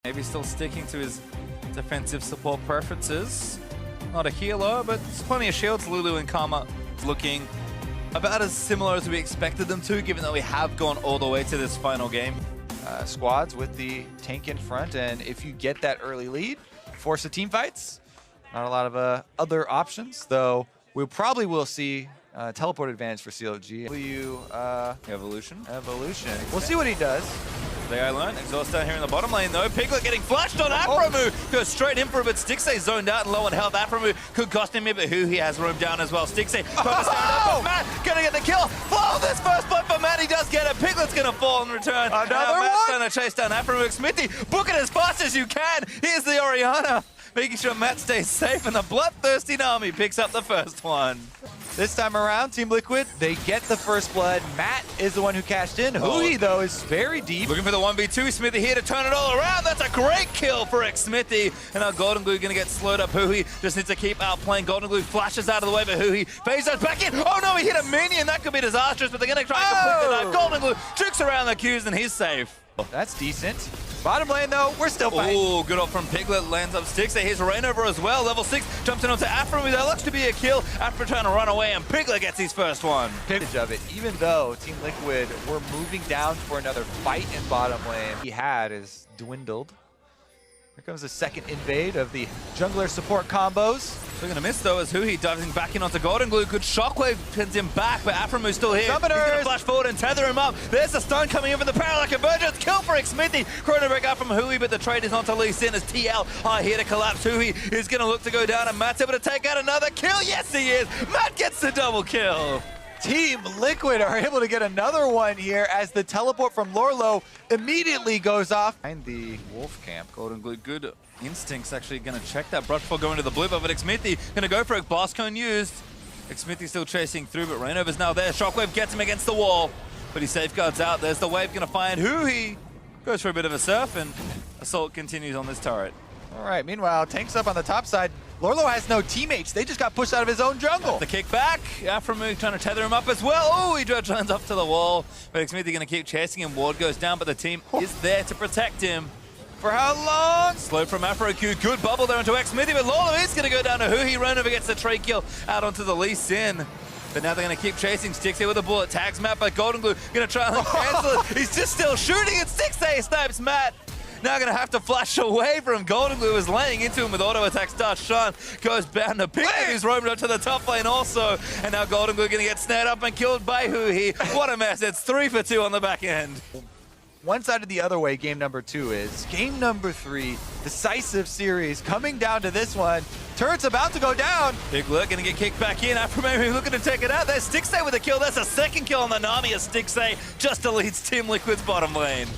Maybe still sticking to his defensive support preferences. Not a healer, but there's plenty of shields. Lulu and Karma looking about as similar as we expected them to, given that we have gone all the way to this final game. Squads with the tank in front, and if you get that early lead, force the team fights. Not a lot of other options, though we probably will see teleport advantage for CLG. Evolution. We'll see what he does. Today I learned. Exhaust down here in the bottom lane though. Piglet getting flashed on Aphromoo. Goes straight in for it, but Stixay zoned out and low on health. Aphromoo could cost him a bit, but Huhi has room down as well. Stixay trying to stand up, but Matt gonna get the kill. Follow this first blood for Matt. He does get it. Piglet's gonna fall in return. Another Matt's one. trying to chase down Aphromoo. Smithy, book it as fast as you can. Here's the Orianna, making sure Matt stays safe, and the bloodthirsty Nami picks up the first one. This time around, Team Liquid, they get the first blood. Matt is the one who cashed in. Huhi, though, is very deep. Looking for the 1v2. Smithy here to turn it all around. That's a great kill for Smithy. And now Goldenglue going to get slowed up. Huhi just needs to keep outplaying. Goldenglue flashes out of the way, but Huhi phased us back in. Oh no, he hit a minion. That could be disastrous, but they're going to try and complete the dive. Goldenglue jukes around the Qs, and he's safe. That's decent. Bottom lane, though, we're still fighting. Oh, good off from Piglet, lands up Stixay. Here's Rainover as well. Level 6 jumps in onto Aphromoo. That looks to be a kill. Afro trying to run away, and Piglet gets his first one. Advantage of it, even though Team Liquid were moving down for another fight in bottom lane. He had is dwindled. Here comes the second invade of the jungler support combos. They're going to miss, though, as Huhi diving back in onto Goldenglue. Good shockwave pins him back, but Aphromu's still here. Summoners. He's going to flash forward and tether him up. There's the stun coming in for the Parallax Convergence. Kill for Smithy. Chrono break out from Huhi, but the trade is onto Lee Sin as TL are here to collapse. Huhi is going to look to go down, and Matt's able to take out another kill. Yes, he is. Matt gets the double kill. Team Liquid are able to get another one here as the teleport from Lorlo immediately goes off. Behind the wolf camp. Goldenglue, good instincts, actually going to check that brush before going to the blue, but Smithy going to go for it. Blast Cone used. Smithy still chasing through, but Rainover's now there. Shockwave gets him against the wall, but he safeguards out. There's the wave going to find Huhi. Goes for a bit of a surf, and assault continues on this turret. All right, meanwhile, Tank's up on the top side. Lorlo has no teammates. They just got pushed out of his own jungle. The kick back. Aphromoo trying to tether him up as well. Oh, he dredge lands up to the wall. But Smithy going to keep chasing him. Ward goes down, but the team is there to protect him. For how long? Slow from Afro Q. Good bubble there into Smithy, but Lolo is going to go down to Huhi. Rainover gets the trade kill out onto the Lee Sin. But now they're going to keep chasing. Stixay with a bullet. Tags Matt, but Goldenglue going to try and cancel it. He's just still shooting, and Stixay snipes Matt. Now going to have to flash away from Goldenglue, is laying into him with auto attacks. Darshan goes down to Piglet, who's roamed up to the top lane also. And now Goldenglue going to get snared up and killed by Huhi. What a mess. It's 3 for 2 on the back end. One side of the other way, game number 2 is. Game number 3, decisive series, coming down to this one. Turret's about to go down. Piglet going to get kicked back in. Aphromoo looking to take it out. There's Stixay with a kill. That's a second kill on the Nami as Stixay just deletes Team Liquid's bottom lane.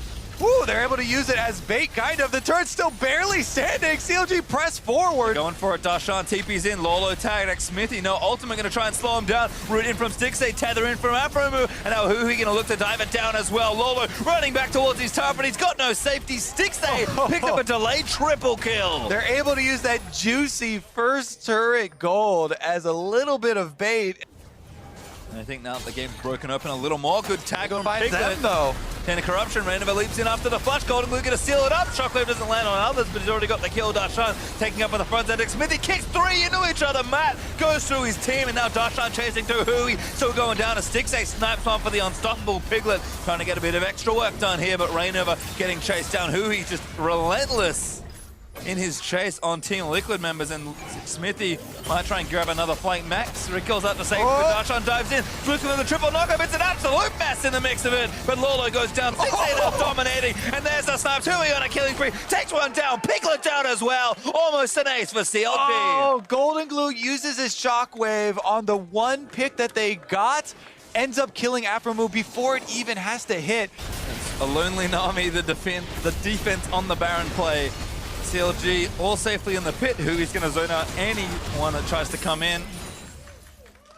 Woo, they're able to use it as bait, kind of. The turret's still barely standing. CLG press forward. Going for it, Darshan TP's in. Lolo tagged Smithy. No ultimate going to try and slow him down. Root in from Stixay, tether in from Aphromoo. And now Huhi going to look to dive it down as well. Lolo running back towards his tower, but he's got no safety. Stixay picked up a delayed triple kill. They're able to use that juicy first turret gold as a little bit of bait. And I think now the game's broken open a little more. Good tag on Finds Piglet. them, though. Ten of Corruption. Rainover leaps in after the flash. Goldenglue going to seal it up. Shockwave doesn't land on others, but he's already got the kill. Darshan taking up on the front end. Smithy kicks 3 into each other. Matt goes through his team, and now Darshan chasing through Huhi. Still going down. A Stixay snipes one for the unstoppable Piglet. Trying to get a bit of extra work done here, but Rainover getting chased down. Huhi just relentless in his chase on Team Liquid members, and Smithy might try and grab another flank. Max recalls out the same, but Darshan dives in, looking with the triple knockup. It's an absolute mess in the mix of it, but Lolo goes down, 6-8 dominating, and there's the snipes. Huhi on a killing spree, takes one down, Piglet down as well. Almost an ace for CLG. Oh, Goldenglue uses his shockwave on the one pick that they got, ends up killing Aphromoo before it even has to hit. A lonely Nami, the defense on the Baron play. CLG all safely in the pit. Huhi's going to zone out anyone that tries to come in.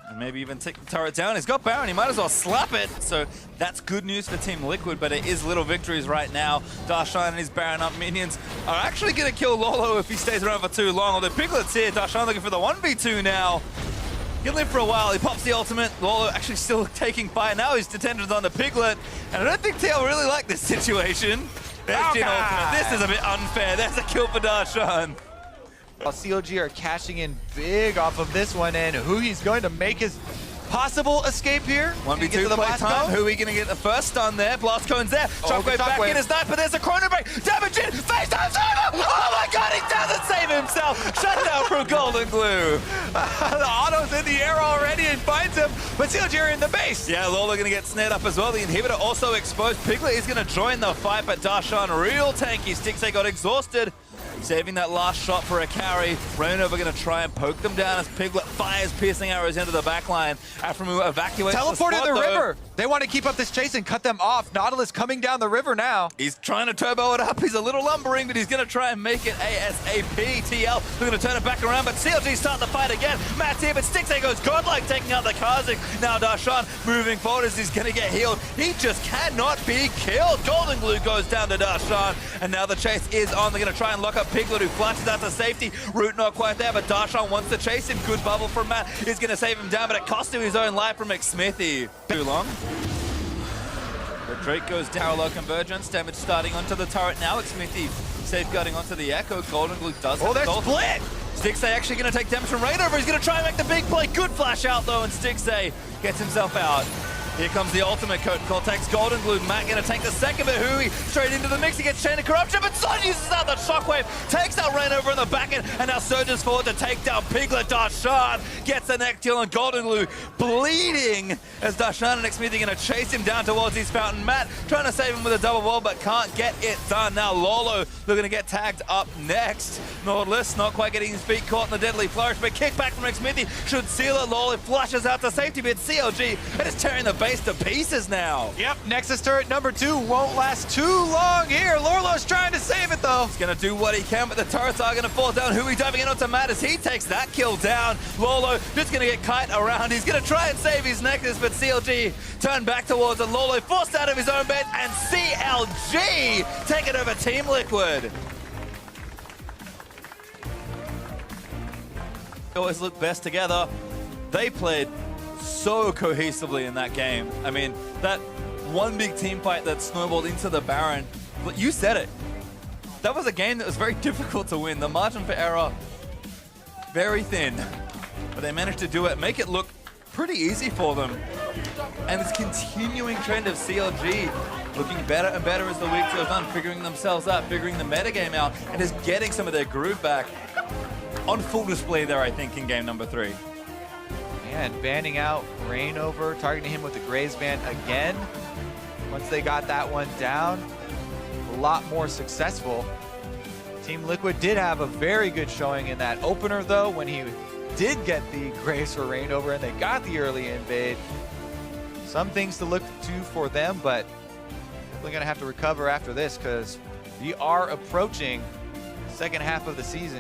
And maybe even take the turret down. He's got Baron, he might as well slap it. So that's good news for Team Liquid, but it is little victories right now. Darshan and his Baron up minions are actually going to kill Lolo if he stays around for too long. Although Piglet's here, Darshan looking for the 1v2 now. He'll live for a while, he pops the ultimate. Lolo actually still taking fire. Now his detention's on the Piglet. And I don't think TL really like this situation. There's Jin ultimate. This is a bit unfair. There's a kill for Darshan. While CLG are cashing in big off of this one, and Huhi's going to make his possible escape here. 1v2 play time. Huhi going to get the first stun there. Blast cone's there. Shockwave back in his knife, but there's a chrono break. Damage in. Face time's over. Oh my god, he doesn't save himself. Shut down from Goldenglue. The auto's in the air already and finds him, but CLG are in the base. Yeah, Lola going to get snared up as well. The inhibitor also exposed. Piglet is going to join the fight, but Darshan real tanky. Stixay got exhausted. Saving that last shot for a carry. Rainover going to try and poke them down as Piglet fires piercing arrows into the backline. Aphromoo evacuates Teleport the spot, in the though. river. They want to keep up this chase and cut them off. Nautilus coming down the river now. He's trying to turbo it up. He's a little lumbering, but he's going to try and make it ASAP. TL, they're going to turn it back around, but CLG start the fight again. Matt's here, but Stixay goes godlike, taking out the Kazik. Now Darshan moving forward as he's going to get healed. He just cannot be killed. Goldenglue goes down to Darshan, and now the chase is on. They're going to try and lock up Piglet, who flashes out to safety. Root not quite there, but Darshan wants to chase him. Good bubble from Matt. He's going to save him down, but it cost him his own life from McSmithy. Too long. But Drake goes down. Low convergence. Damage starting onto the turret now. McSmithy safeguarding onto the Ekko. Goldenglue does Oh, they're split! Stixay actually going to take damage from Rainover. He's going to try and make the big play. Good flash out, though, and Stixay gets himself out. Here comes the ultimate. Call takes Goldenglue. Matt going to take the second, but Huhi straight into the mix. He gets Chain of Corruption, but Son uses out the Shockwave, takes out Rainover in the back end, and now surges forward to take down Piglet. Darshan gets the neck deal, and Goldenglue bleeding as Darshan and McSmithy going to chase him down towards his fountain. Matt trying to save him with a double wall, but can't get it done. Now Lolo, they're going to get tagged up next. Nautilus not quite getting his feet caught in the deadly flourish, but kick back from McSmithy should seal it. Lolo flushes out to safety, but CLG and is tearing the base to pieces now. Yep, Nexus turret number 2 won't last too long here. Lorlo's trying to save it though. He's going to do what he can, but the turrets are going to fall down. Huhi diving in onto Matt as he takes that kill down. Lolo just going to get kite around. He's going to try and save his Nexus, but CLG turn back towards it. Lolo forced out of his own bed, and CLG taking over Team Liquid. Always look best together. They played so cohesively in that game. I mean, that one big team fight that snowballed into the Baron, you said it. That was a game that was very difficult to win. The margin for error, very thin. But they managed to do it, make it look pretty easy for them. And this continuing trend of CLG looking better and better as the week goes on, figuring themselves out, figuring the metagame out, and just getting some of their groove back. On full display there, I think, in game number 3. And banning out Rainover, targeting him with the Graves ban again. Once they got that one down, a lot more successful. Team Liquid did have a very good showing in that opener, though, when he did get the Graves for Rainover and they got the early invade. Some things to look to for them, but we're going to have to recover after this because we are approaching the second half of the season.